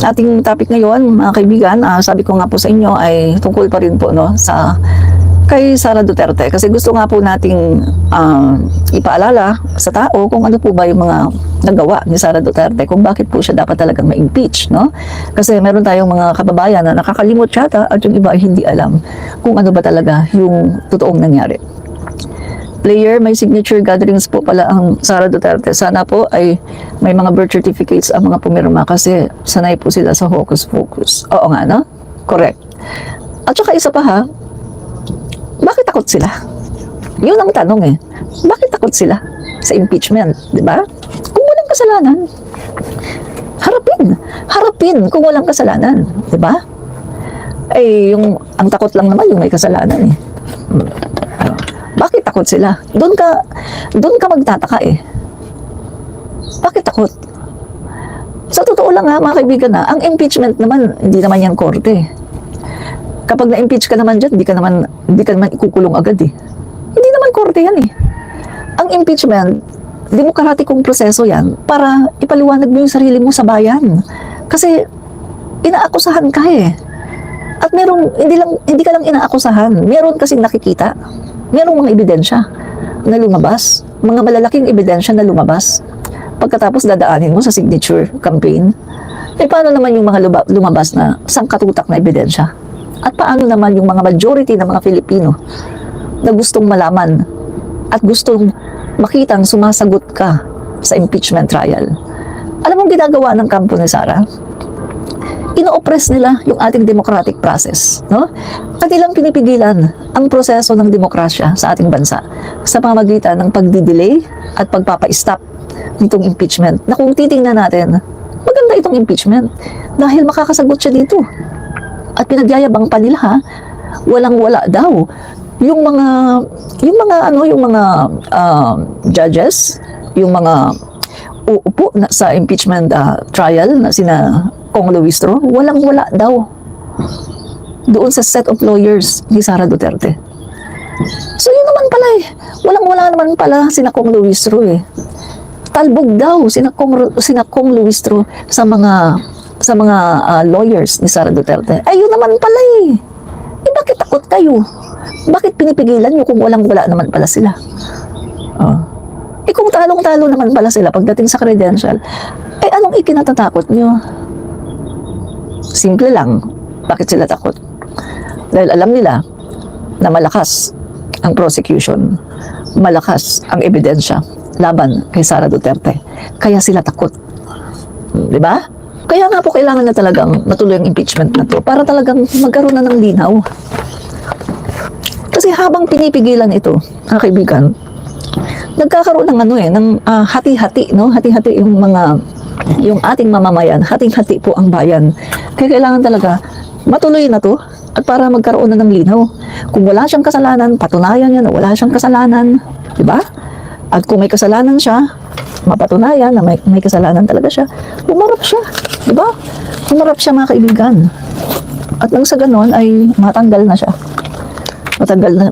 ating topic ngayon, mga kaibigan, sabi ko nga po sa inyo ay tungkol pa rin po no, sa kay Sara Duterte. Kasi gusto nga po nating ipaalala sa tao kung ano po ba yung mga nagawa ni Sara Duterte, kung bakit po siya dapat talagang ma-impeach. No? Kasi meron tayong mga kababayan na nakakalimot yata at yung iba ay hindi alam kung ano ba talaga yung totoong nangyari. Player, may signature gatherings po pala ang Sara Duterte. Sana po ay may mga birth certificates ang mga pumirma kasi sanay po sila sa hocus-pocus. Oo nga, no? Correct. At saka isa pa ha, bakit takot sila? Yun ang tanong eh. Bakit takot sila sa impeachment? Diba? Kung walang kasalanan, harapin kung walang kasalanan. Diba? Eh, ang takot lang naman yung may kasalanan eh. Bakit takot sila? Doon ka magtataka eh. Bakit takot? Sa totoo lang ha, mga kaibigan na, ang impeachment naman, hindi naman yan korte. Kapag na-impeach ka naman dyan, hindi ka naman ikukulong agad eh. Hindi naman korte yan eh. Ang impeachment, demokratikong proseso yan para ipaliwanag mo yung sarili mo sa bayan. Kasi inaakusahan ka eh. At hindi ka lang inaakusahan. Meron kasing nakikita. Merong mga ebidensya na lumabas. Mga malalaking ebidensya na lumabas. Pagkatapos dadaanin mo sa signature campaign, eh paano naman yung mga lumabas na sangkatutak na ebidensya? At paano naman yung mga majority ng mga Filipino na gustong malaman at gustong makitang sumasagot ka sa impeachment trial? Alam mong ginagawa ng kampo ni Sara? Ino-oppress nila yung ating democratic process. No? Kanilang pinipigilan ang proseso ng demokrasya sa ating bansa sa pamamagitan ng pagdidelay at pagpapa-stop nitong impeachment. Na kung titingnan natin, maganda itong impeachment dahil makakasagot siya dito. At pinagyayabang pa nila ha, walang-wala daw yung mga judges, yung mga uupo na sa impeachment trial na sina Kong Luistro, walang-wala daw doon sa set of lawyers ni Sara Duterte. So yun naman pala eh, walang-wala naman pala sina Kong Luistro eh. Talbog daw sina Kong Luistro sa mga lawyers ni Sara Duterte. Ayun naman pala eh. Eh bakit takot kayo? Bakit pinipigilan nyo kung walang-wala naman pala sila? Eh kung talong-talo naman pala sila pagdating sa credential, eh anong ikinatatakot nyo? Simple lang. Bakit sila takot? Dahil alam nila na malakas ang prosecution, malakas ang ebidensya laban kay Sara Duterte. Kaya sila takot. Diba? Kaya nga po kailangan na talagang matuloy ang impeachment na to para talagang magkaroon na ng linaw. Kasi habang pinipigilan ito, mga kaibigan, nagkakaroon ng ng hati-hati, no? Hati-hati yung ating mamamayan, hati-hati po ang bayan. Kaya kailangan talaga matuloy na to at para magkaroon na ng linaw. Kung wala siyang kasalanan, patunayan niya na wala siyang kasalanan, di ba? At kung may kasalanan siya, mapatunayan na may kasalanan talaga siya, humarap siya, di ba? Humarap siya, mga kaibigan. At nang sa ganon ay matanggal na siya.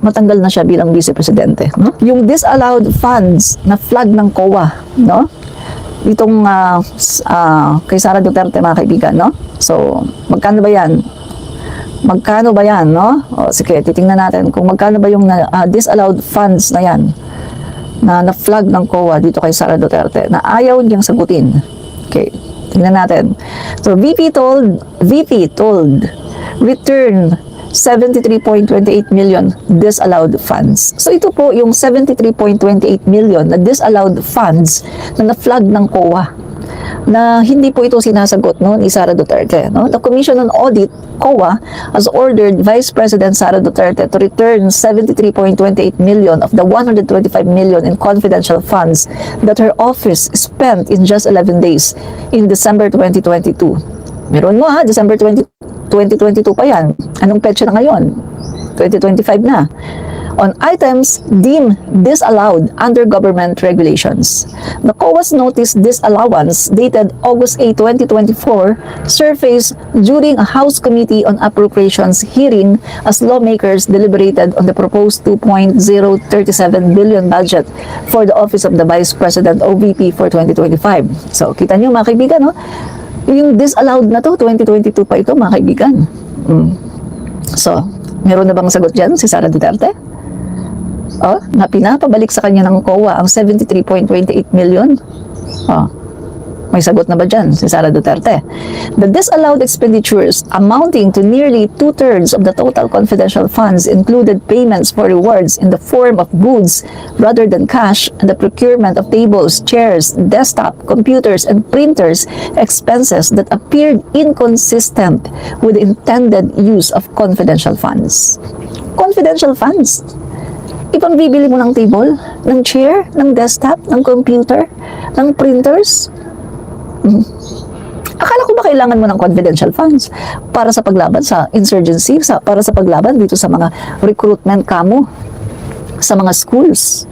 Matanggal na siya bilang vice-presidente. No? Yung disallowed funds na flag ng COA, no? Itong kay Sara Duterte, mga kaibigan, no? So, magkano ba yan? No? O, sige, titingnan natin kung magkano ba yung disallowed funds na yan na flag ng COA dito kay Sara Duterte na ayaw niyang sagutin. Okay, tingnan natin. So, VP told return 73.28 million disallowed funds. So, ito po yung 73.28 million na disallowed funds na na-flag ng COA na hindi po ito sinasagot no, ni Sara Duterte. No? The Commission on Audit, COA, has ordered Vice President Sara Duterte to return 73.28 million of the 125 million in confidential funds that her office spent in just 11 days in December 2022. Meron mo December 2022 pa yan. Anong petsa na ngayon? 2025 na. On items deemed disallowed under government regulations. The COA's notice disallowance dated August 8, 2024 surfaced during a House Committee on Appropriations hearing as lawmakers deliberated on the proposed 2.037 billion budget for the Office of the Vice President OVP for 2025. So, kita niyo mga kaibigan, no? Yung disallowed na to, 2022 pa ito, mga kaibigan. So, meron na bang sagot dyan si Sara Duterte? Na pinapabalik sa kanya ng COA ang 73.28 million. May sagot na ba dyan si Sara Duterte? The disallowed expenditures amounting to nearly 2/3 of the total confidential funds included payments for rewards in the form of goods rather than cash, and the procurement of tables, chairs, desktop, computers, and printers expenses that appeared inconsistent with the intended use of confidential funds. Confidential funds? Ipang bibili mo ng table, ng chair, ng desktop, ng computer, ng printers? Akala ko ba kailangan mo ng confidential funds para sa paglaban sa insurgency, para sa paglaban dito sa mga recruitment kamo sa mga schools?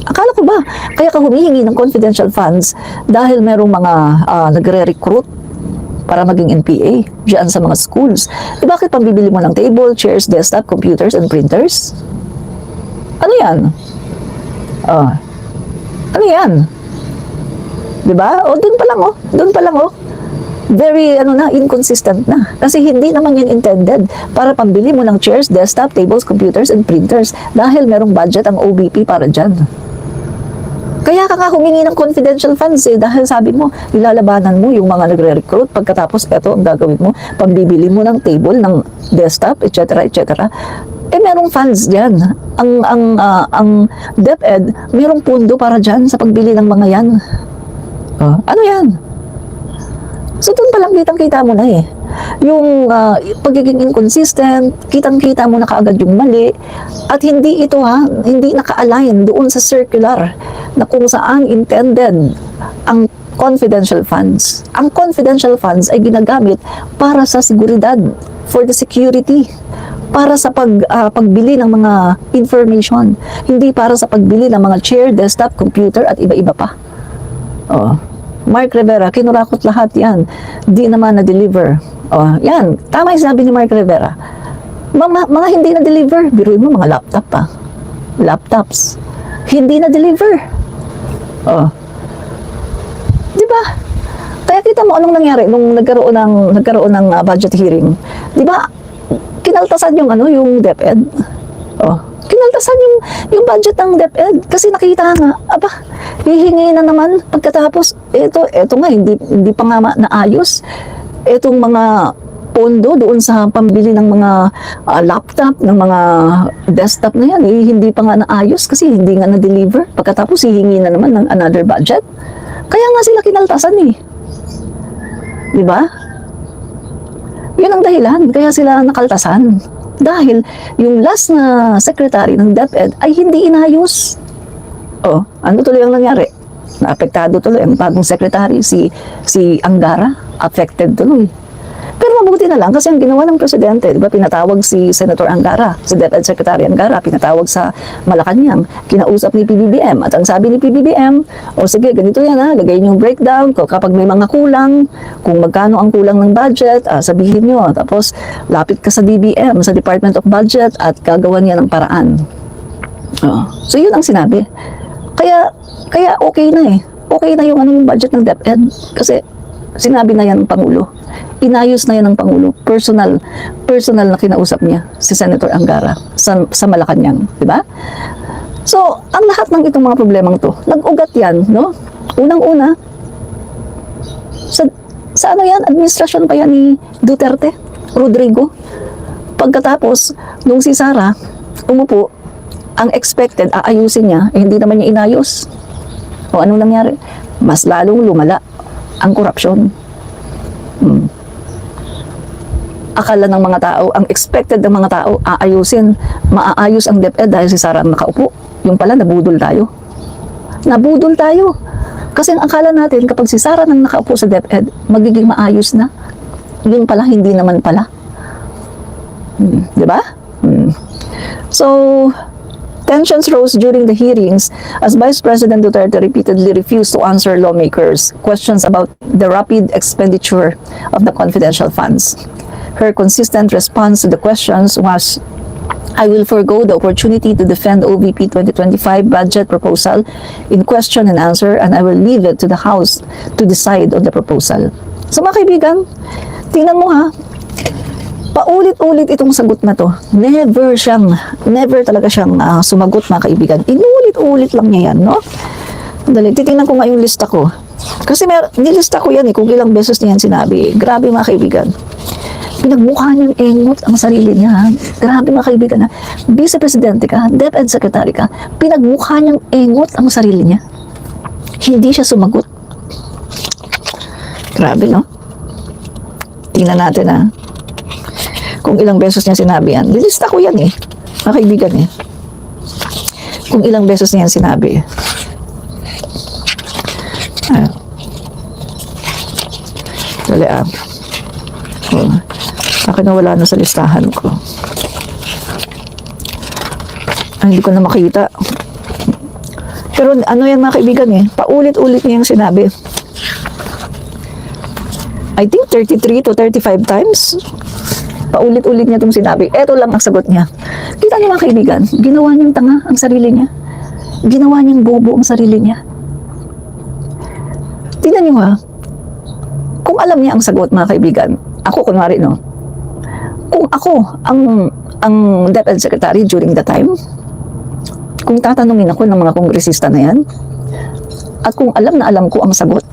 Akala ko ba kaya ka humihingi ng confidential funds dahil merong mga nagre-recruit para maging NPA diyan sa mga schools? Bakit pambibili mo ng table, chairs, desktop, computers, and printers? Ano yan? Ano yan? Diba? Doon pa lang. Very, inconsistent na. Kasi hindi naman yan intended para pambili mo ng chairs, desktop, tables, computers, and printers dahil merong budget ang OBP para dyan. Kaya ka nga humingi ng confidential funds dahil sabi mo, ilalabanan mo yung mga nagre-recruit, pagkatapos eto ang gagawin mo, pambibili mo ng table, ng desktop, etc. Merong funds dyan. Ang DepEd, merong pundo para dyan sa pagbili ng mga yan. Ano yan? So, doon pa lang kitang-kita mo na yung pagiging inconsistent, kitang-kita mo na kaagad yung mali, at hindi naka-align doon sa circular na kung saan intended ang confidential funds. Ang confidential funds ay ginagamit para sa seguridad, for the security, para sa pagbili ng mga information, hindi para sa pagbili ng mga chair, desktop, computer, at iba-iba pa. Mark Rivera, kinurakot lahat yan. Di naman na-deliver. Yan. Tama yung sabi ni Mark Rivera. Mga hindi na-deliver. Biruin mo, mga laptop pa. Laptops. Hindi na-deliver. Diba? Kaya kita mo anong nangyari nung nagkaroon ng budget hearing. Diba? Kinaltasan yung DepEd. Kinaltasan yung budget ng DepEd kasi nakita nga, hihingi na naman pagkatapos ito nga hindi pa nga naayos itong mga pondo doon sa pambili ng mga laptop, ng mga desktop na yan, hindi pa nga naayos kasi hindi nga na-deliver. Pagkatapos hihingi na naman ng another budget. Kaya nga sila kinaltasan di ba? Yun ang dahilan kaya sila nakaltasan. Dahil yung last na secretary ng DepEd ay hindi inayos. Ano tuloy ang nangyari? Naapektado tuloy ang bagong secretary, si Angara. Affected tuloy. Pero mabuti na lang kasi ang ginawa ng presidente, di ba, pinatawag si Senator Angara, si DepEd Secretary Angara, pinatawag sa Malacanang, kinausap ni PBBM. At ang sabi ni PBBM, sige, ganito yan lagay niyo yung breakdown, kapag may mga kulang, kung magkano ang kulang ng budget, sabihin niyo. Tapos, lapit ka sa DBM, sa Department of Budget, at gagawa niya ng paraan. So, yun ang sinabi. Kaya okay na Okay na yung budget ng DepEd. Kasi, sinabi na yan ng Pangulo. Inayos na yan ng Pangulo. Personal na kinausap niya si Senator Angara sa Malacanang, di ba? So, ang lahat ng itong mga problemang to, nag-ugat yan, no? Unang-una, sa ano yan, administrasyon pa yan ni Duterte, Rodrigo. Pagkatapos, nung si Sara umupo, ang expected, aayusin niya, hindi naman niya inayos. Ano nangyari? Mas lalong lumala ang korupsyon. Akala ng mga tao, ang expected ng mga tao, maaayos ang DepEd dahil si Sara ang nakaupo. Yung pala, nabudol tayo. Kasi ang akala natin, kapag si Sara nang nakaupo sa DepEd, magiging maayos na. Yung pala, hindi naman pala. Diba? So, tensions rose during the hearings as Vice President Duterte repeatedly refused to answer lawmakers' questions about the rapid expenditure of the confidential funds. Her consistent response to the questions was, I will forego the opportunity to defend OVP 2025 budget proposal in question and answer, and I will leave it to the House to decide on the proposal. So mga kaibigan, tingnan mo ha, paulit-ulit itong sagot na to. Never talaga siyang sumagot mga kaibigan. Inulit-ulit lang niya yan, no? Dali, titingnan ko nga yung lista ko. Kasi nilista ko yan kung ilang beses niya yan sinabi. Grabe mga kaibigan. Pinagmukha niyang engot ang sarili niya. Grabe mga kaibigan. Vice Presidente ka, DepEd Secretary ka, pinagmukha niyang engot ang sarili niya. Hindi siya sumagot. Grabe, no? Tingnan natin kung ilang beses niya sinabi yan. Nilista ko yan mga kaibigan Kung ilang beses niya sinabi. Dali akin na wala na sa listahan ko. Hindi ko na makita. Pero ano yan mga kaibigan paulit-ulit niya yung sinabi. I think 33 to 35 times. Paulit-ulit niya itong sinabi. Eto lang ang sagot niya. Kita niyo mga kaibigan, ginawa niyang tanga ang sarili niya. Ginawa niyang bobo ang sarili niya. Tingnan niyo kung alam niya ang sagot mga kaibigan, ako kunwari kung ako ang DepEd Secretary during the time, kung tatanungin ako ng mga kongresista na yan, at kung alam na alam ko ang sagot,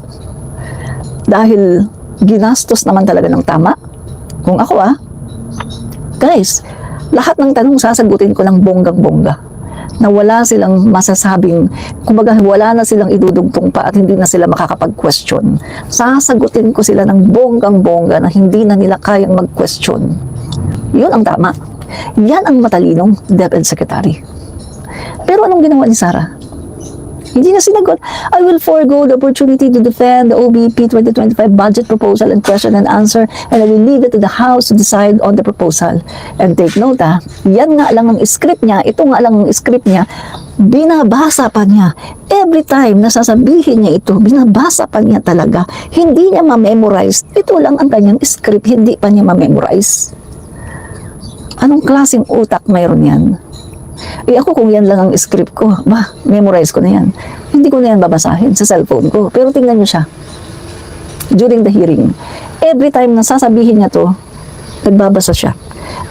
dahil ginastos naman talaga ng tama, kung ako guys, lahat ng tanong sasagutin ko ng bonggang-bongga, na wala silang masasabing, kumbaga wala na silang idudugtong pa at hindi na sila makakapag-question. Sasagutin ko sila ng bonggang-bongga na hindi na nila kayang mag-question. Yun ang tama. Yan ang matalinong DepEd Secretary. Pero anong ginawa ni Sara? Hindi na sinagot. I will forego the opportunity to defend the OBP 2025 budget proposal and question and answer, and I will leave it to the House to decide on the proposal. And take note yan nga lang ang script niya, ito nga lang ang script niya, binabasa pa niya. Every time na sasabihin niya ito, binabasa pa niya talaga. Hindi niya ma-memorize. Ito lang ang kanyang script, hindi pa niya ma-memorize. Anong klaseng utak mayroon yan? Ako kung yan lang ang script ko, memorize ko na yan. Hindi ko na yan babasahin sa cellphone ko. Pero tingnan niyo siya. During the hearing, every time na sasabihin niya to, nagbabasa siya.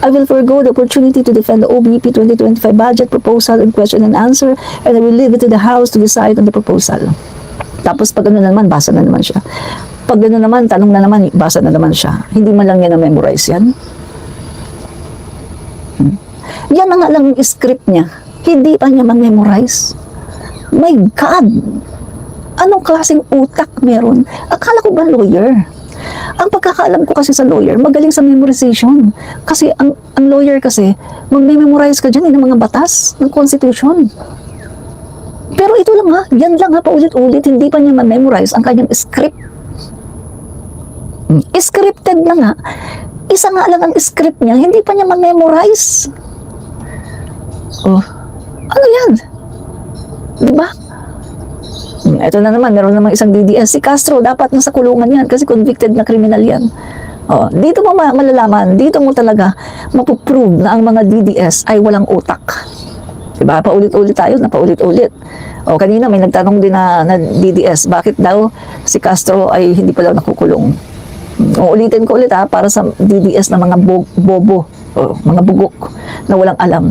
I will forego the opportunity to defend the OBP 2025 budget proposal and question and answer, and I will leave it to the House to decide on the proposal. Tapos pag ano na naman, basa na naman siya. Pag ano naman, tanong na naman, basa na naman siya. Hindi man lang niya na-memorize yan. Yan na nga lang yung script niya. Hindi pa niya ma-memorize. My God! Anong klaseng utak meron? Akala ko ba lawyer? Ang pagkakaalam ko kasi sa lawyer, magaling sa memorization. Kasi ang lawyer kasi, mag-memorize ka dyan ng mga batas ng Constitution. Pero ito lang yan lang paulit-ulit, hindi pa niya ma-memorize ang kanyang script. Scripted lang Isa nga lang ang script niya, hindi pa niya ma-memorize. Ano yan? Diba? Ito na naman, meron namang isang DDS. Si Castro, dapat nasa kulungan yan kasi convicted na criminal yan. Dito mo malalaman, dito mo talaga mapuprove na ang mga DDS ay walang utak. Diba? Paulit-ulit tayo, napaulit-ulit. Kanina may nagtanong din na DDS, bakit daw si Castro ay hindi pa daw nakukulong? Ulitin ko ulit para sa DDS na mga bobo, mga bugok na walang alam.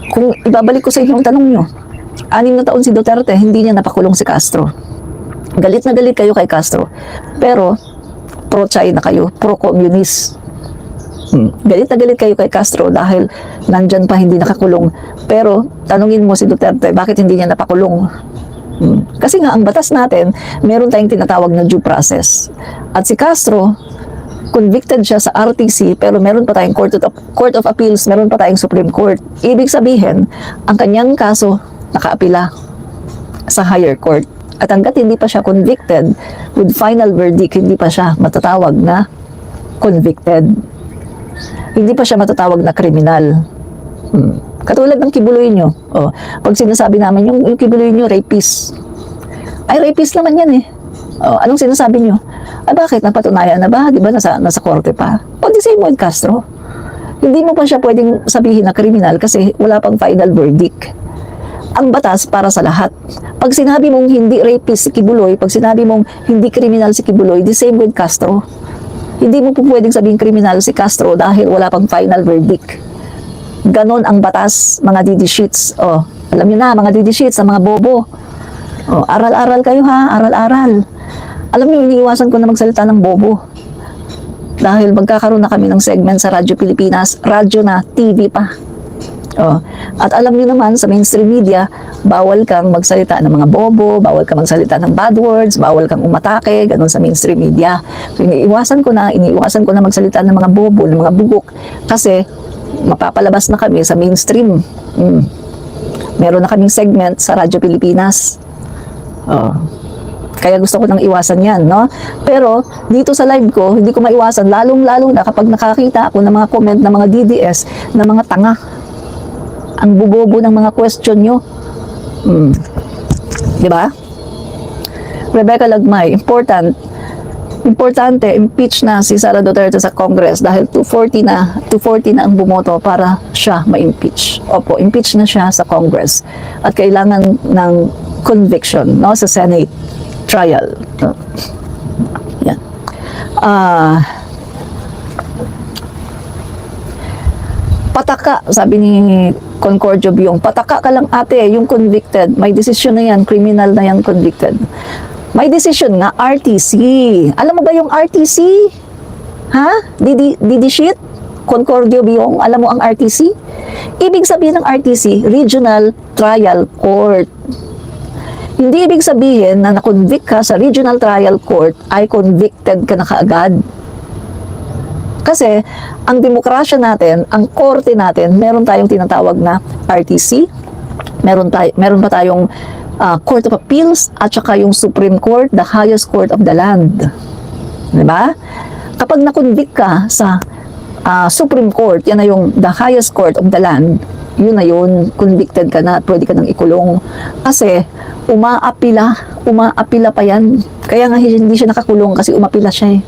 Kung ibabalik ko sa inyo ang tanong nyo, 6 na taon si Duterte, hindi niya napakulong si Castro. Galit na galit kayo kay Castro. Pero, pro-China kayo, pro-communist. Galit na galit kayo kay Castro dahil nandyan pa hindi nakakulong. Pero, tanungin mo si Duterte, bakit hindi niya napakulong? Kasi nga, ang batas natin, meron tayong tinatawag na due process. At si Castro, convicted siya sa RTC, pero meron pa tayong Court of Appeals, meron pa tayong Supreme Court. Ibig sabihin, ang kanyang kaso nakaapila sa higher court. At hanggat hindi pa siya convicted, with final verdict, hindi pa siya matatawag na convicted. Hindi pa siya matatawag na kriminal. Katulad ng Kibuloy nyo. Pag sinasabi namin, yung Kibuloy nyo, rapist. Ay, rapist naman yan anong sinasabi nyo? Bakit? Napatunayan na ba? Di ba nasa korte pa? The same with Castro. Hindi mo pa siya pwedeng sabihin na kriminal kasi wala pang final verdict. ang batas para sa lahat. Pag sinabi mong hindi rapist si Kibuloy, pag sinabi mong hindi criminal si Kibuloy, the same with Castro. Hindi mo po pwedeng sabihin criminal si Castro dahil wala pang final verdict. Ganon ang batas, mga DD sheets. Oh, alam niyo na, mga DD sheets, sa mga bobo. Oh, aral-aral kayo ha, aral-aral. Alam niyo, iniiwasan ko na magsalita ng bobo. Dahil magkakaroon na kami ng segment sa Radyo Pilipinas, radyo na, TV pa. Oh. At alam niyo naman, sa mainstream media, bawal kang magsalita ng mga bobo, bawal kang magsalita ng bad words, bawal kang umatake, ganun sa mainstream media. So, iniiwasan ko na magsalita ng mga bobo, ng mga bugok, kasi mapapalabas na kami sa mainstream. Meron na kaming segment sa Radyo Pilipinas. Oh. Kaya gusto ko nang iwasan yan, no? Pero, dito sa live ko, hindi ko maiwasan, lalong-lalo na kapag nakakita ako ng mga comment ng mga DDS, na mga tanga. Ang bubobo ng mga question nyo. Diba? Rebecca Lagmay, importante, impeach na si Sara Duterte sa Congress dahil 240 na ang bumoto para siya ma-impeach. Opo, impeach na siya sa Congress. At kailangan ng conviction, no, sa Senate trial. Yan. Pataka, sabi ni Concordio Biong, pataka ka lang ate, yung convicted, may decision na yan, criminal na yan, convicted. May decision nga, RTC. Alam mo ba yung RTC? Ha? Didi shit? Concordio Biong, alam mo ang RTC? Ibig sabihin ng RTC, Regional Trial Court. Hindi ibig sabihin na na-convict ka sa Regional Trial Court ay convicted ka na kaagad. Kasi, ang demokrasya natin, ang korte natin, meron tayong tinatawag na RTC, meron pa tayong Court of Appeals, at saka yung Supreme Court, the highest court of the land. Diba? Kapag na-convict ka sa Supreme Court, yan na yung the highest court of the land, yun na yun, convicted ka na at pwede ka nang ikulong. Kasi, umaapila pa yan. Kaya nga hindi siya nakakulong kasi umapila siya eh.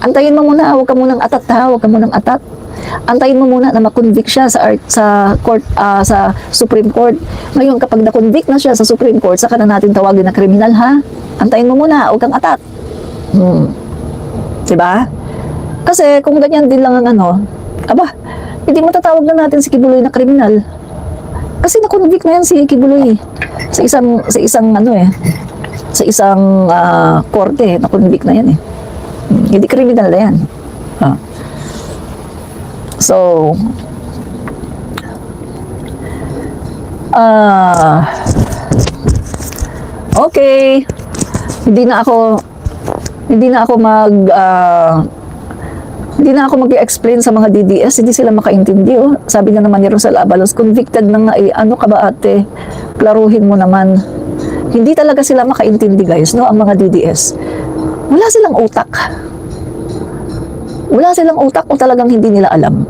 Antayin mo muna, huwag ka munang atat ha, huwag ka munang atat. Antayin mo muna na ma-convict siya sa court, sa Supreme Court. Ngayon, kapag na-convict na siya sa Supreme Court, saka na natin tawagin na kriminal ha. Antayin mo muna, huwag kang atat. Diba? Kasi kung ganyan din lang ang hindi mo tatawag na natin si Kibuloy na kriminal. Kasi na-convict na yan si Kibuloy sa isang korte, na-convict na yan eh. Hindi criminal na yan. So, okay. Hindi na ako mag-explain sa mga DDS, hindi sila makaintindi. Oh. Sabi na naman ni Rosal Abalos, convicted na nga eh. Ano ka ba ate? Klaruhin mo naman. Hindi talaga sila makaintindi guys, no? Ang mga DDS. Wala silang utak. Wala silang utak o talagang hindi nila alam.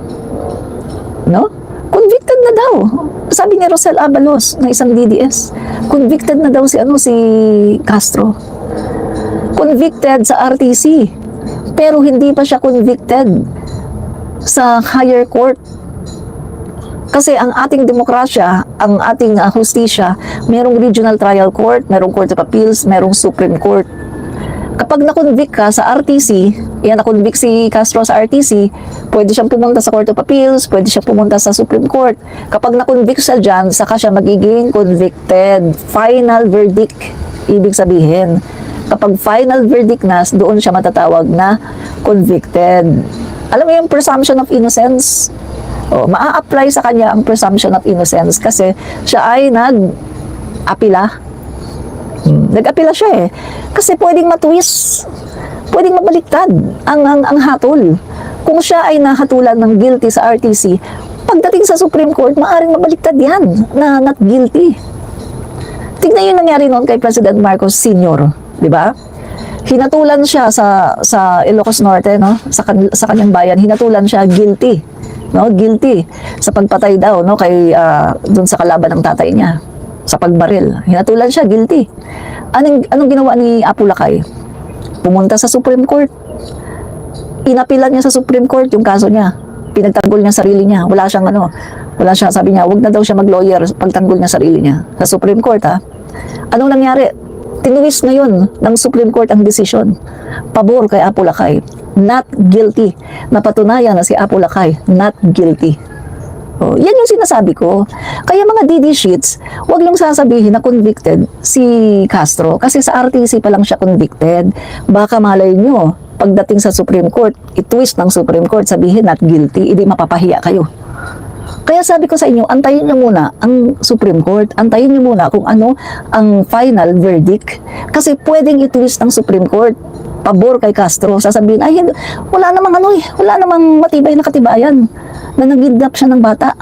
No? Convicted na daw. Sabi ni Rosal Abalos na isang DDS, convicted na daw si Castro. Convicted sa RTC. Pero hindi pa siya convicted sa higher court. Kasi ang ating demokrasya, ang ating hustisya, merong regional trial court, merong court of appeals, merong Supreme Court. Kapag na-convict ka sa RTC, na-convict si Castro sa RTC, pwede siyang pumunta sa Court of Appeals, pwede siyang pumunta sa Supreme Court. Kapag na-convict siya dyan, saka siya magiging convicted. Final verdict, ibig sabihin. Kapag final verdict na, doon siya matatawag na convicted. Alam mo yung presumption of innocence? Maa-apply sa kanya ang presumption of innocence kasi siya ay nag-apila. Nag-apila siya eh. Kasi pwedeng matwist, pwedeng mabaliktad ang hatol. Kung siya ay nahatulan ng guilty sa RTC, pagdating sa Supreme Court, maaaring mabaliktad yan na not guilty. Tignan yung nangyari noon kay President Marcos Sr., di ba? Hinatulan siya sa Ilocos Norte, no? Sa kanyang bayan, hinatulan siya guilty. No? Guilty sa pagpatay daw, no? Kay doon sa kalaban ng tatay niya. Sa pagbaril. Hinatulan siya, guilty. Anong ginawa ni Apu Lakay? Pumunta sa Supreme Court. Inapilan niya sa Supreme Court yung kaso niya. Pinagtanggol niya sarili niya. Wala siyang Wala siya, sabi niya, wag na daw siya mag-lawyer pagtanggol niya sarili niya sa Supreme Court, ha? Anong nangyari? Tinuwis ngayon ng Supreme Court ang desisyon. Pabor kay Apo Lakay. Not guilty. Napatunayan na si Apo Lakay, not guilty. Oh, yan yung sinasabi ko. Kaya mga DD sheets, wag lang sasabihin na convicted si Castro. Kasi sa RTC pa lang siya convicted. Baka malay nyo, pagdating sa Supreme Court, i-twist ng Supreme Court, sabihin not guilty, hindi mapapahiya kayo. Kaya sabi ko sa inyo, antayin nyo muna ang Supreme Court. Antayin nyo muna kung ano ang final verdict. Kasi pwedeng i-twist ng Supreme Court. Pabor kay Castro. Sasabihin, ay, wala namang wala namang matibay na katibayan na nag-kidnap siya ng bata.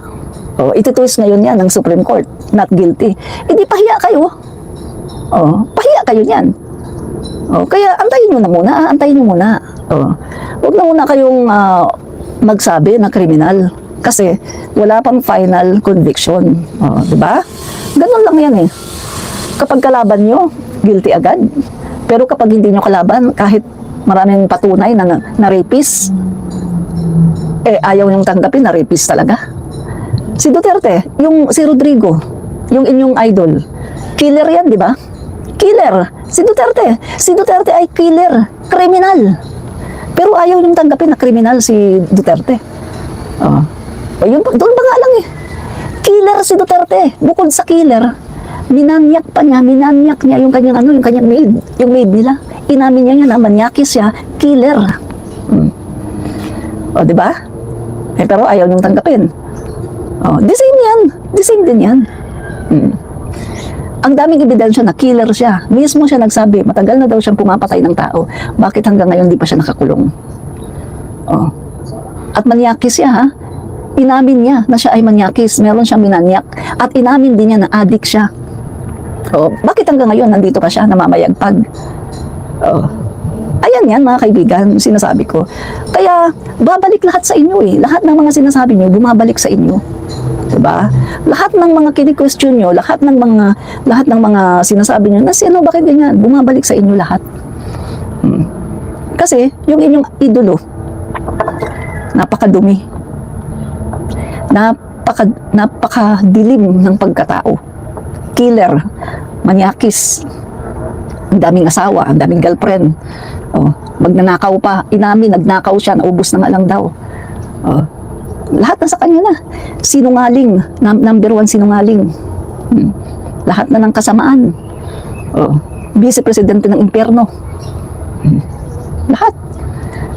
O, iti-twist ngayon yan ng Supreme Court. Not guilty. Hindi, pahiya kayo. O, pahiya kayo yan. O, kaya antayin nyo na muna. Antayin nyo muna. O, huwag na muna kayong magsabi na kriminal. Kasi wala pang final conviction. Oh, di ba? Ganun lang yan eh. Kapag kalaban nyo, guilty agad. Pero kapag hindi nyo kalaban, kahit maraming patunay na rapist, ayaw nyong tanggapin na rapist talaga. Si Duterte, si Rodrigo, yung inyong idol, killer yan, di ba? Killer. Si Duterte ay killer. Kriminal. Pero ayaw nyong tanggapin na kriminal si Duterte. Oh. O yun, doon pa nga lang eh. Killer si Duterte. Bukod sa killer, minanyak niya yung kanyang maid. Yung maid nila. Inamin niya na manyakis siya, killer. O, di ba? Pero ayaw niyong tanggapin. O, the same yan. The same din yan. Ang daming ebidensya na killer siya. Mismo siya nagsabi, matagal na daw siyang pumapatay ng tao. Bakit hanggang ngayon di pa siya nakakulong? O. At manyakis siya, ha? Inamin niya na siya ay manyakis, meron siyang minanyak, at inamin din niya na addict siya. Oh, bakit hanggang ngayon nandito pa siya, namamayagpag? Oh. Ayan yan mga kaibigan, sinasabi ko. Kaya babalik lahat sa inyo eh. Lahat ng mga sinasabi niyo, bumabalik sa inyo. Diba? Lahat ng mga kini-question niyo, lahat ng mga sinasabi niyo, na sino, bakit ganyan? Bumabalik sa inyo lahat. Kasi yung inyong idolo, napakadumi. Napakadilim ng pagkatao. Killer, manyakis, ang daming asawa, ang daming girlfriend. Oh, magnanakaw pa, inamin, nagnakaw siya, naubos na nga lang daw. Oh, lahat na sa kanya na. Sinungaling, number 1 sinungaling. Lahat na ng kasamaan. Oh, vice-presidente ng impyerno. Lahat.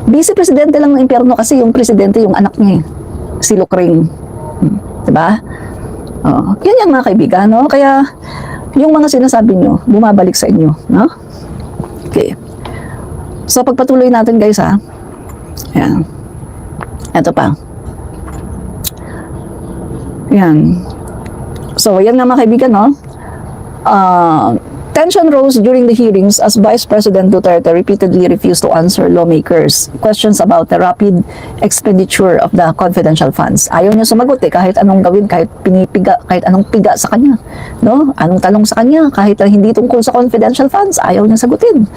Vice-presidente lang ng impyerno kasi yung presidente, yung anak niya, si Lucring. Diba? Oh, yan yung mga kaibigan, no? Kaya, yung mga sinasabi nyo, bumabalik sa inyo, no? Okay. So, pagpatuloy natin, guys, ha? Yan. Ito pa. Yan. So, yan nga mga kaibigan, no? Tension rose during the hearings as Vice President Duterte repeatedly refused to answer lawmakers' questions about the rapid expenditure of the confidential funds. Ayaw niya sumagot eh, kahit anong gawin, kahit pinipiga, kahit anong piga sa kanya, no? Anong talong sa kanya, kahit hindi tungkol sa confidential funds, ayaw niya sagutin.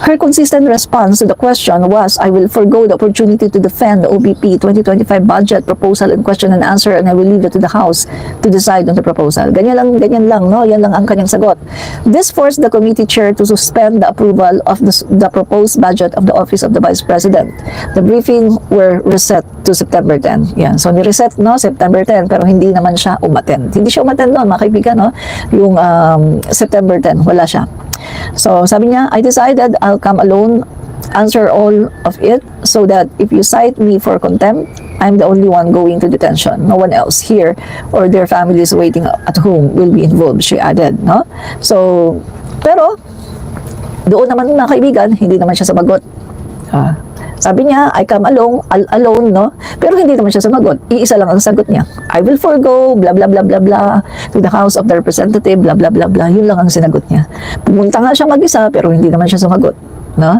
Her consistent response to the question was, I will forgo the opportunity to defend the OBP 2025 budget proposal in question and answer, and I will leave it to the House to decide on the proposal. Ganyan lang, no? Yan lang ang kanyang sagot. This forced the committee chair to suspend the approval of the proposed budget of the Office of the Vice President. The briefing were reset to September 10. Yan. So, ni-reset, no? September 10, pero hindi naman siya umattend. Hindi siya umattend noon, mga kaibigan, no? Yung September 10, wala siya. So, sabi niya, I decided I'll come alone, answer all of it, so that if you cite me for contempt, I'm the only one going to detention. No one else here or their families waiting at home will be involved, she added, no? So, pero, doon naman mga kaibigan, hindi naman siya sumagot. Sabi niya, I come alone, no? Pero hindi naman siya sumagot. Iisa lang ang sagot niya. I will forgo, blah, blah, blah, blah, blah, to the House of the Representative, blah, blah, blah, blah. Yun lang ang sinagot niya. Pumunta nga siya mag-isa, pero hindi naman siya sumagot, no?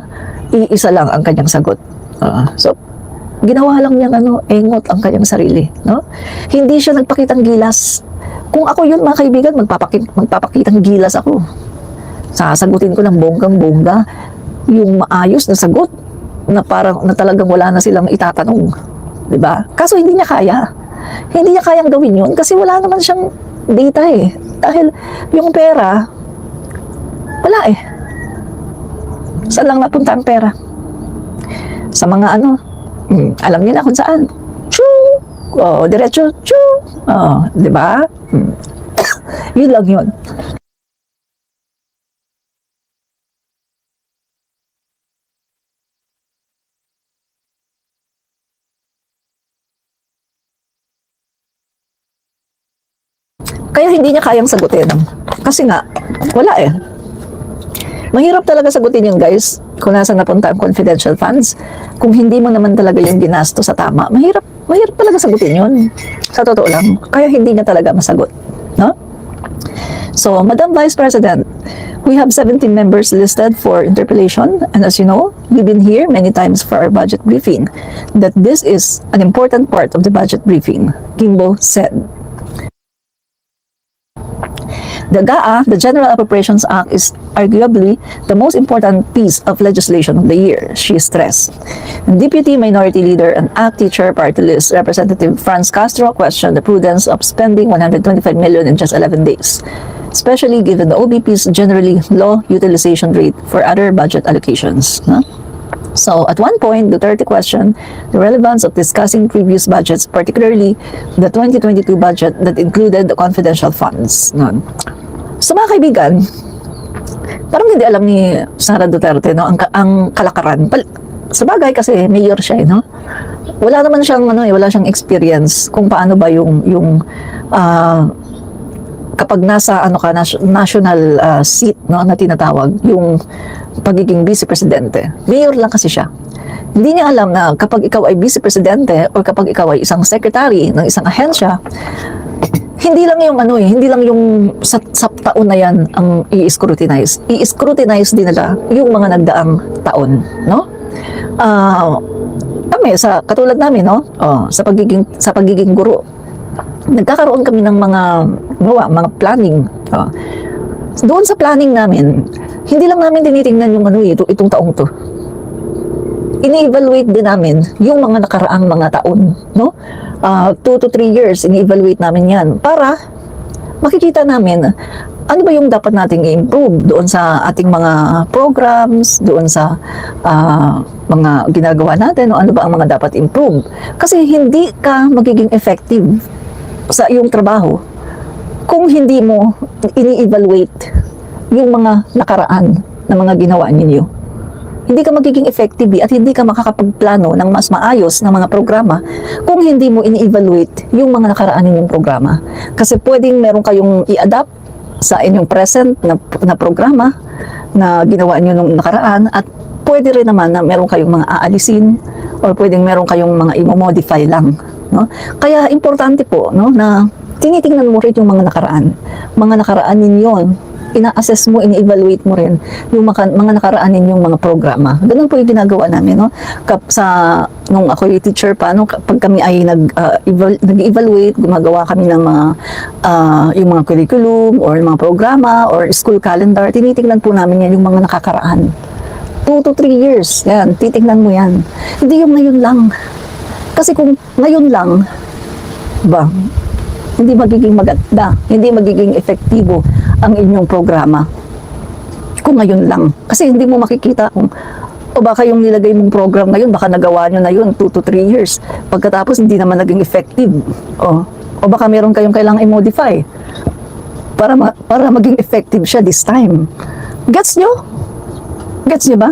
Iisa lang ang kanyang sagot. So, ginawa lang niya, engot ang kanyang sarili, no? Hindi siya nagpakitang gilas. Kung ako yun, mga kaibigan, magpapakitang gilas ako. Sasagutin ko ng bonggang-bongga yung maayos na sagot, na parang na talagang wala na silang itatanong, 'di ba? Kaso hindi niya kaya. Hindi niya kayang gawin yun kasi wala naman siyang data eh. Dahil yung pera, wala eh. Saan lang napunta ang pera? Sa mga ano, alam niyo na kung saan. Choo! Oh, diretso, choo! Oh, di ba? Yun lang yun. Kaya hindi niya kayang sagutin. Kasi nga, wala eh. Mahirap talaga sagutin yun, guys, kung nasa napunta ang confidential funds. Kung hindi mo naman talaga yung ginasto sa tama, mahirap talaga sagutin yun. Sa totoo lang. Kaya hindi niya talaga masagot. No? So, Madam Vice President, we have 17 members listed for interpellation. And as you know, we've been here many times for our budget briefing. That this is an important part of the budget briefing, Kimbo said. The GAA, the General Appropriations Act, is arguably the most important piece of legislation of the year, she stressed. And Deputy Minority Leader and ACT Chair Party List Representative Franz Castro questioned the prudence of spending 125 million in just 11 days, especially given the OBP's generally low utilization rate for other budget allocations. No? So, at one point, Duterte questioned the relevance of discussing previous budgets, particularly the 2022 budget that included the confidential funds. No? So, mga kaibigan, parang hindi alam ni Sara Duterte no, ang kalakaran. Sa bagay kasi mayor siya, no? Wala naman siyang wala siyang experience kung paano ba yung kapag nasa national seat no na tinatawag yung pagiging vice presidente. Mayor lang kasi siya. Hindi niya alam na kapag ikaw ay vice presidente o kapag ikaw ay isang secretary ng isang ahensya, hindi lang yung hindi lang yung sa taon na yan ang i-scrutinize. I-scrutinize din nila yung mga nagdaang taon, no? Kami sa katulad namin, no? Sa pagiging guro. Nagkakaroon kami ng mga planning. Doon sa planning namin, hindi lang namin tinitingnan yung itong taong to. Ini-evaluate din namin yung mga nakaraang mga taon, no? 2 to 3 years, ini-evaluate namin yan para makikita namin ano ba yung dapat nating i-improve doon sa ating mga programs, doon sa mga ginagawa natin, o ano ba ang mga dapat improve. Kasi hindi ka magiging effective sa iyong trabaho kung hindi mo ini-evaluate yung mga nakaraan na mga ginawa ninyo. Hindi ka magiging effective at hindi ka makakapagplano ng mas maayos na mga programa kung hindi mo ini-evaluate yung mga nakaraan ninyong programa. Kasi pwedeng meron kayong i-adapt sa inyong present na programa na ginawa nyo nung nakaraan, at pwede rin naman na meron kayong mga aalisin or pwedeng meron kayong mga i-modify lang. No? Kaya importante po, no, na tinitingnan mo rin yung mga nakaraan ninyo, ina-assess mo, ini-evaluate mo rin yung mga nakaraan ninyong mga programa. Ganun po yung ginagawa namin, no? Nung ako yung teacher pa, no, pag kami ay nag-evaluate, gumagawa kami ng mga yung mga curriculum or mga programa or school calendar, tinitingnan po namin yan yung mga nakakaraan. 2 to 3 years, yan, titingnan mo yan. Hindi yung ngayon lang. Kasi kung ngayon lang, hindi magiging maganda, hindi magiging epektibo ang inyong programa kung ngayon lang. Kasi hindi mo makikita kung o baka yung nilagay mong program ngayon, baka nagawa nyo na yun 2 to 3 years. Pagkatapos hindi naman naging effective. O baka meron kayong kailangang i-modify para maging effective siya this time. Gets nyo? Gets nyo ba?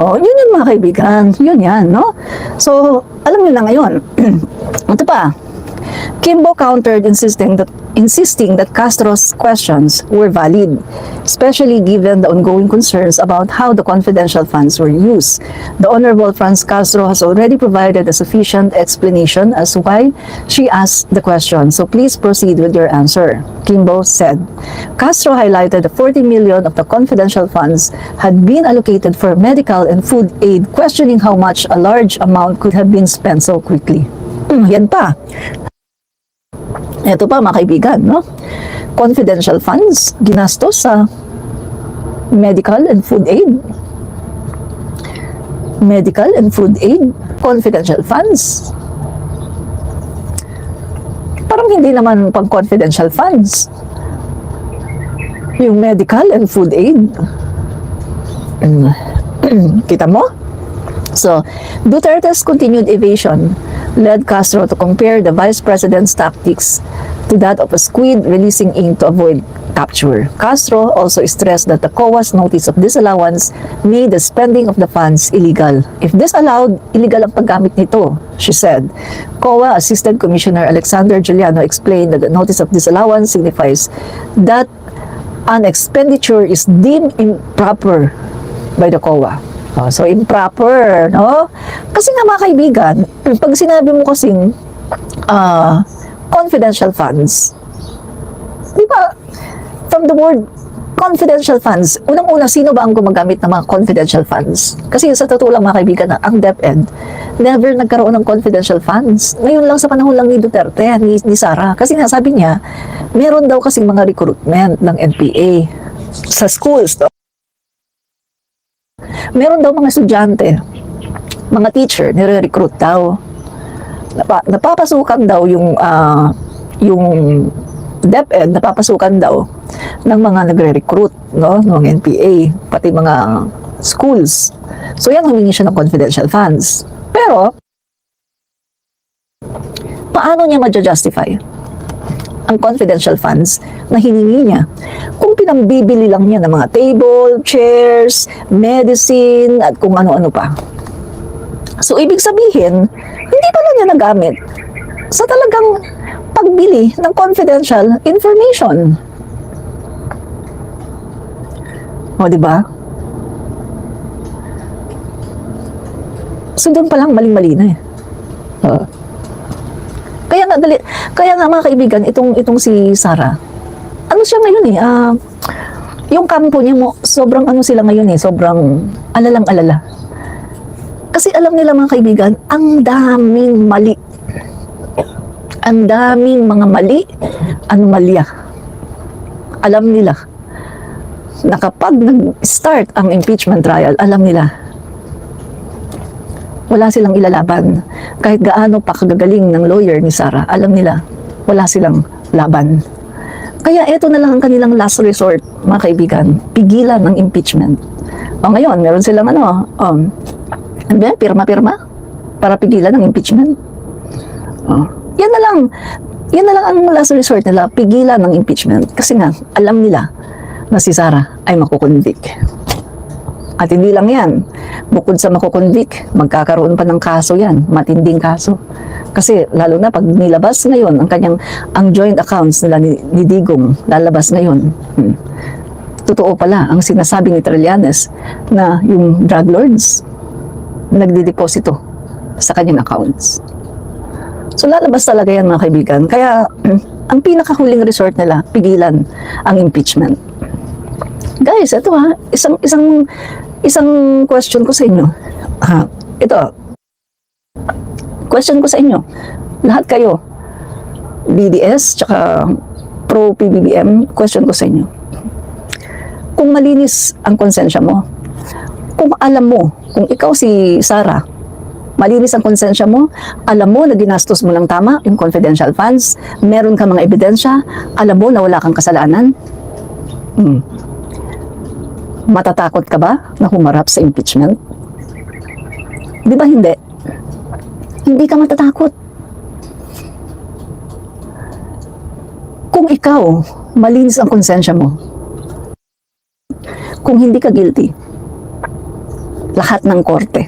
Yun mga kaibigan. Yun yan, no? So, alam nyo na ngayon. Ito pa. Kimbo countered insisting that Castro's questions were valid, especially given the ongoing concerns about how the confidential funds were used. The Honorable Franz Castro has already provided a sufficient explanation as to why she asked the question, so please proceed with your answer, Kimbo said. Castro highlighted that 40 million of the confidential funds had been allocated for medical and food aid, questioning how much a large amount could have been spent so quickly. Yan pa. Ito pa mga kaibigan, no? Confidential funds ginastos sa medical and food aid. Medical and food aid, confidential funds. parang hindi naman pang confidential funds. Yung medical and food aid. Kita mo? So, Duterte's continued evasion led Castro to compare the vice president's tactics to that of a squid releasing ink to avoid capture. Castro also stressed that the COA's notice of disallowance made the spending of the funds illegal. If disallowed, illegal ang paggamit nito, she said. COA Assistant Commissioner Alexander Giuliano explained that the notice of disallowance signifies that an expenditure is deemed improper by the COA. So, improper, no? Kasi nga mga kaibigan, pag sinabi mo kasing confidential funds, di ba, from the word confidential funds, unang-una, sino ba ang gumagamit ng mga confidential funds? Kasi sa totoo lang mga kaibigan, ang DepEd, never nagkaroon ng confidential funds. Ngayon lang sa panahon lang ni Duterte, ni Sara. Kasi nga sabi niya, meron daw kasing mga recruitment ng NPA sa schools, no? Meron daw mga estudyante, mga teacher, nire-recruit daw. Napapasukan daw yung DepEd, napapasukan daw ng mga nagre-recruit, no, ng NPA, pati mga schools. So yan, humingi siya ng confidential funds. Pero, paano niya ma-justify ang confidential funds na hiningi niya kung pinambibili lang niya ng mga table, chairs, medicine, at kung ano-ano pa? So, ibig sabihin, hindi pala niya nagamit sa talagang pagbili ng confidential information. O, di ba? So, doon pa lang maling-mali na eh. Kaya nga mga kaibigan, itong si Sara, ano siya ngayon eh, yung kampo niya mo, sobrang ano sila ngayon eh, sobrang alalang-alala. Kasi alam nila mga kaibigan, ang daming mali. Ang daming mga mali, anomalya. Alam nila na kapag nag-start ang impeachment trial, alam nila, wala silang ilalaban. Kahit gaano pa kagagaling ng lawyer ni Sara, alam nila, wala silang laban. Kaya ito na lang ang kanilang last resort, mga kaibigan, pigilan ng impeachment. O ngayon, meron silang pirma-pirma para pigilan ng impeachment. Yan na lang ang last resort nila, pigilan ng impeachment. Kasi nga, alam nila na si Sara ay makukonvict. At hindi lang yan, bukod sa makukonvict, magkakaroon pa ng kaso yan, matinding kaso. Kasi lalo na pag nilabas ngayon ang joint accounts nila ni Digong, lalabas ngayon. Totoo pala ang sinasabi ni Trillanes na yung drug lords nagdideposito sa kanyang accounts. So lalabas talaga yan mga kaibigan. Kaya ang pinakahuling resort nila, pigilan ang impeachment. Guys, ito isang question ko sa inyo. Ito, question ko sa inyo. Lahat kayo, BDS, tsaka pro-PBBM, question ko sa inyo. Kung malinis ang konsensya mo, kung alam mo, kung ikaw si Sara, malinis ang konsensya mo, alam mo na ginastos mo ng tama yung confidential funds, meron ka mga ebidensya, alam mo na wala kang kasalanan, matatakot ka ba na humarap sa impeachment? Di ba hindi? Hindi ka matatakot. Kung ikaw, malinis ang konsensya mo, kung hindi ka guilty, lahat ng korte,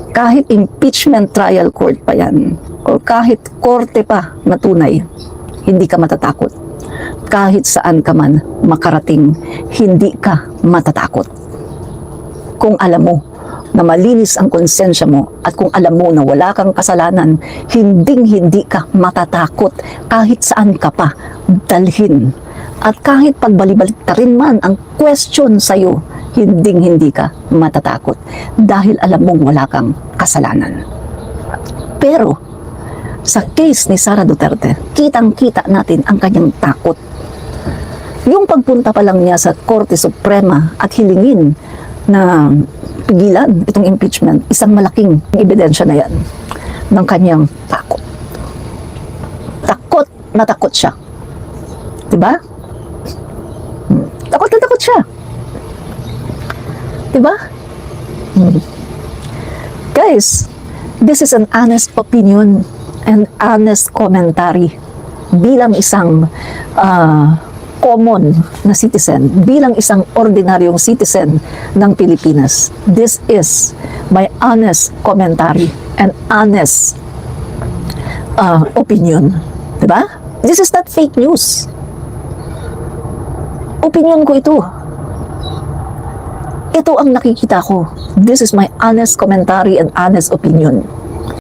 kahit impeachment trial court pa yan, o kahit korte pa na tunay, hindi ka matatakot. Kahit saan ka man makarating, hindi ka matatakot. Kung alam mo na malinis ang konsensya mo at kung alam mo na wala kang kasalanan, hindi ka matatakot kahit saan ka pa dalhin. At kahit pagbalibalik ka rin man ang question sa'yo, hindi ka matatakot dahil alam mong wala kang kasalanan. Pero sa case ni Sara Duterte, kitang-kita natin ang kanyang takot. Yung pagpunta pa lang niya sa Korte Suprema at hilingin na pigilan itong impeachment, isang malaking ebidensya na yan ng kanyang takot. natakot siya. Diba? Takot na takot siya. Diba? Guys, this is an honest opinion and honest commentary bilang isang common na citizen, bilang isang ordinaryong citizen ng Pilipinas. This is my honest commentary and honest opinion. Diba? This is not fake news. Opinion ko ito. Ito ang nakikita ko. This is my honest commentary and honest opinion.